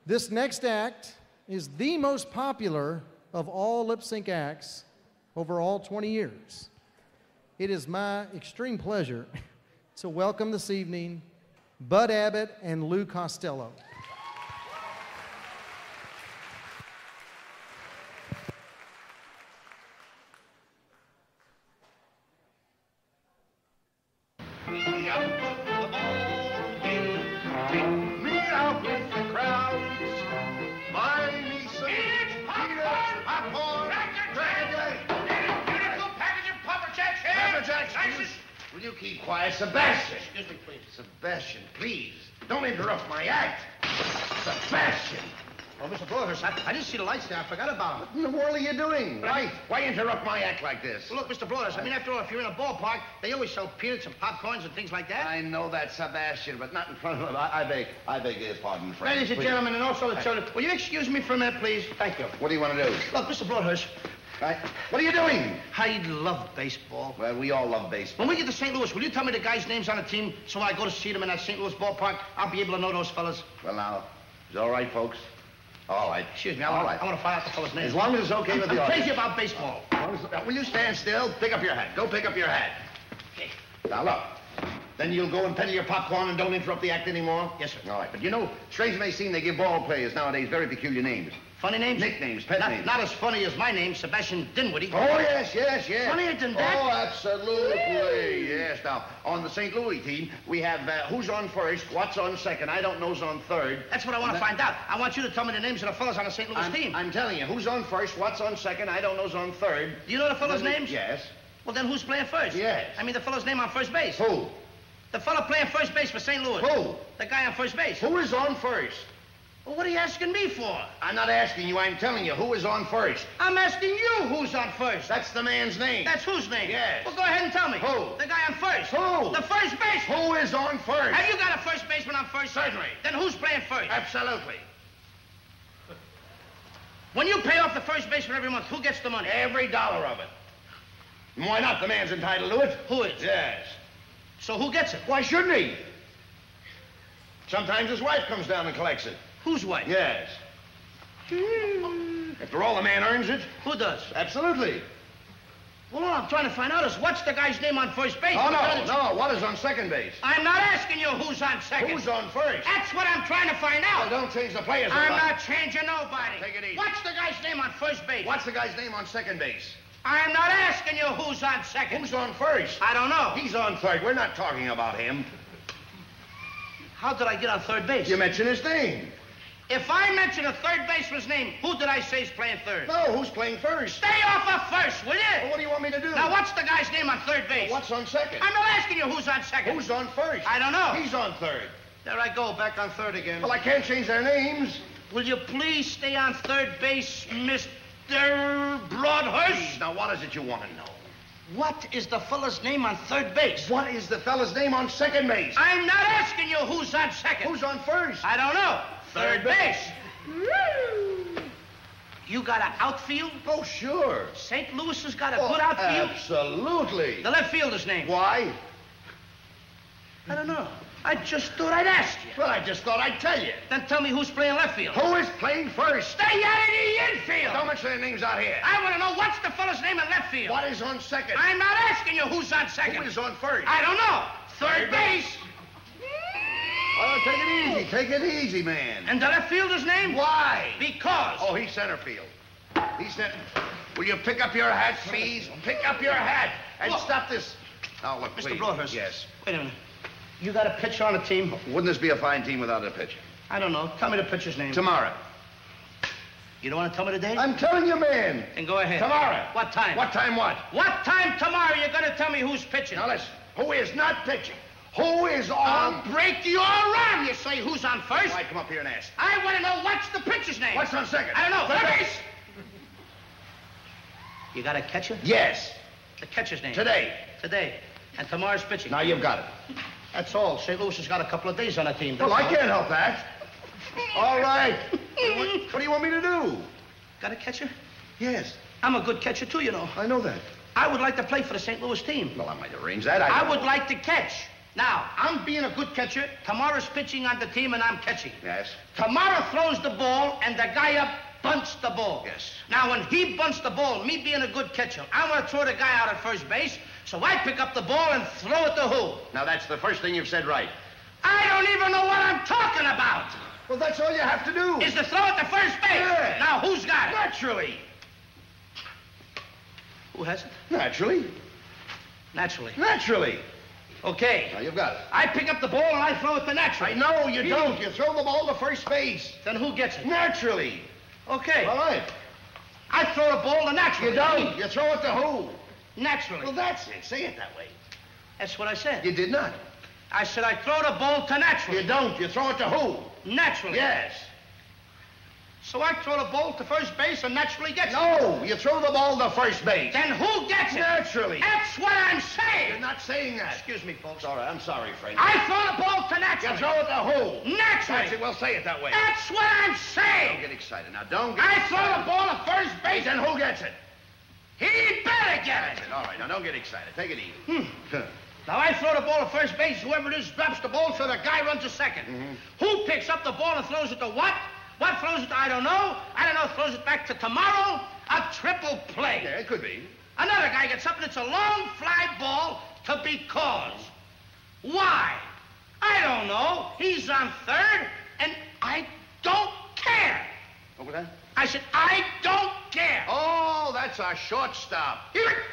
This next act is the most popular of all lip sync acts over all 20 years. It is my extreme pleasure to welcome this evening Bud Abbott and Lou Costello. Will you keep quiet? Sebastian! Excuse me, please. Sebastian, please. Don't interrupt my act. Sebastian! Oh, Mr. Broadhurst, I didn't see the lights there. I forgot about them. What in the world are you doing? Why interrupt my act like this? Well, look, Mr. Broadhurst, I mean, after all, if you're in a ballpark, they always sell peanuts and popcorns and things like that. I know that, Sebastian, but not in front of... I beg your pardon, friend. Ladies and gentlemen, and also the children, will you excuse me for a minute, please? Thank you. What do you want to do? Look, Mr. Broadhurst. Right. What are you doing? I love baseball. Well, we all love baseball. When we get to St. Louis, will you tell me the guys' names on the team so when I go to see them in that St. Louis ballpark, I'll be able to know those fellas? Well, now, is it all right, folks? All right. Excuse me, I want to find out the fellas' names. As long as it's okay with the I'm audience. crazy about baseball. Will you stand still? Pick up your hat. Go pick up your hat. Okay. Now, look. Then you'll go and peddle your popcorn and don't interrupt the act anymore? Yes, sir. All right. But you know, strange it may seem, they give ball players nowadays very peculiar names. Funny names? Nicknames, pet names. Not as funny as my name, Sebastian Dinwiddie. Oh, yes. Funnier than that? Oh, absolutely. Yes. Now, on the St. Louis team, we have who's on first, what's on second, I don't know's on third. That's what I want to find out. I want you to tell me the names of the fellas on the St. Louis team. I'm telling you, who's on first, what's on second, I don't know's on third. Do you know the fellas' names? Yes. Well, then who's playing first? Yes. I mean the fellow's name on first base. Who? The fellow playing first base for St. Louis. Who? The guy on first base. Who is on first? Well, what are you asking me for? I'm not asking you, I'm telling you, who is on first? I'm asking you who's on first. That's the man's name. That's whose name? Yes. Well, go ahead and tell me. Who? The guy on first. Who? The first baseman. Who is on first? Have you got a first baseman on first? Certainly. Then who's playing first? Absolutely. When you pay off the first baseman every month, who gets the money? Every dollar of it. And why not? The man's entitled to it. Who is? Yes. So who gets it? Why shouldn't he? Sometimes his wife comes down and collects it. Whose wife? Yes. After all, the man earns it. Who does? Absolutely. Well, all I'm trying to find out is what's the guy's name on first base? Oh, no. What is on second base? I'm not asking you who's on second. Who's on first? That's what I'm trying to find out. Well, don't change the players. I'm not changing nobody. Take it easy. What's the guy's name on first base? What's the guy's name on second base? I'm not asking you who's on second. Who's on first? I don't know. He's on third. We're not talking about him. How did I get on third base? You mentioned his name. If I mention a third baseman's name, who did I say is playing third? No, who's playing first? Stay off of first, will you? Well, what do you want me to do? Now, what's the guy's name on third base? Well, what's on second? I'm not asking you who's on second. Who's on first? I don't know. He's on third. There I go, back on third again. Well, I can't change their names. Will you please stay on third base, Mr. Broadhurst? Now, what is it you want to know? What is the fella's name on third base? What is the fella's name on second base? I'm not asking you who's on second. Who's on first? I don't know. Third base. You got an outfield? Oh, sure. St. Louis has got a good outfield? Absolutely. The left fielder's name? Why? I don't know. I just thought I'd ask you. Well, I just thought I'd tell you. Then tell me who's playing left field. Who is playing first? Stay out of the infield. Don't mention their names out here. I want to know what's the fella's name in left field. What is on second? I'm not asking you who's on second. Who is on first? I don't know. Third base. Oh, take it easy. Take it easy, man. And the left fielder's name? Why? Because. Oh, he's center field. He's center. Will you pick up your hat, please? Pick up your hat and stop this. Now, look, Mr. please. Broadhurst. Yes. Wait a minute. You got a pitcher on the team? Wouldn't this be a fine team without a pitcher? I don't know. Tell me the pitcher's name. Tomorrow. You don't want to tell me the date? I'm telling you, man. Then go ahead. Tomorrow. What time? What time what? What time tomorrow you're going to tell me who's pitching? Now, listen. Who is not pitching? Who is on... I'll break your arm. You say who's on first? Why, come up here and ask. I want to know what's the pitcher's name. What's on second? I don't know. Third Third base. You got a catcher? Yes. The catcher's name? Today. Today. And tomorrow's pitching. Now you've got it. That's all. St. Louis has got a couple of days on the team. Well, I That's all. can't help that. All right. What do you want me to do? Got a catcher? Yes. I'm a good catcher, too, you know. I know that. I would like to play for the St. Louis team. Well, I might arrange that. I would like to catch. Now, I'm being a good catcher. Tomorrow's pitching on the team, and I'm catching. Yes. Tomorrow throws the ball, and the guy up bunts the ball. Yes. Now, when he bunts the ball, me being a good catcher, I want to throw the guy out at first base, so I pick up the ball and throw it to who? Now, that's the first thing you've said right. I don't even know what I'm talking about. Well, that's all you have to do. Is to throw it to first base. Yeah. Now, who's got it? Naturally. Who has it? Naturally. Naturally. Naturally. Okay. Now, you've got it. I pick up the ball and I throw it to naturally. I know you don't. You throw the ball to first base. Then who gets it? Naturally. Okay. All right. I throw the ball to naturally. You don't. You throw it to who? Naturally. Well, that's it. Say it that way. That's what I said. You did not. I said I throw the ball to naturally. You don't. You throw it to who? Naturally. Yes. So I throw the ball to first base and naturally gets it. No, you throw the ball to first base. Then who gets it? Naturally. That's what I'm saying. You're not saying that. Excuse me, folks. All right, I'm sorry, friend. I throw the ball to naturally. You throw it to who? Naturally. That's it. Well, say it that way. That's what I'm saying. Don't get excited. Now, don't get I excited. throw the ball to first base Then who gets it? he better get That's it. it. All right, now don't get excited. Take it easy. Now I throw the ball to first base. Whoever it is drops the ball, so the guy runs to second. Who picks up the ball and throws it to what? What throws it to? I don't know. I don't know. Throws it back to tomorrow. A triple play. Yeah, it could be. Another guy gets up and it's a long fly ball to because. Why? I don't know. He's on third, and I don't care. What was that? I said, I don't care. Oh, that's a shortstop. Here.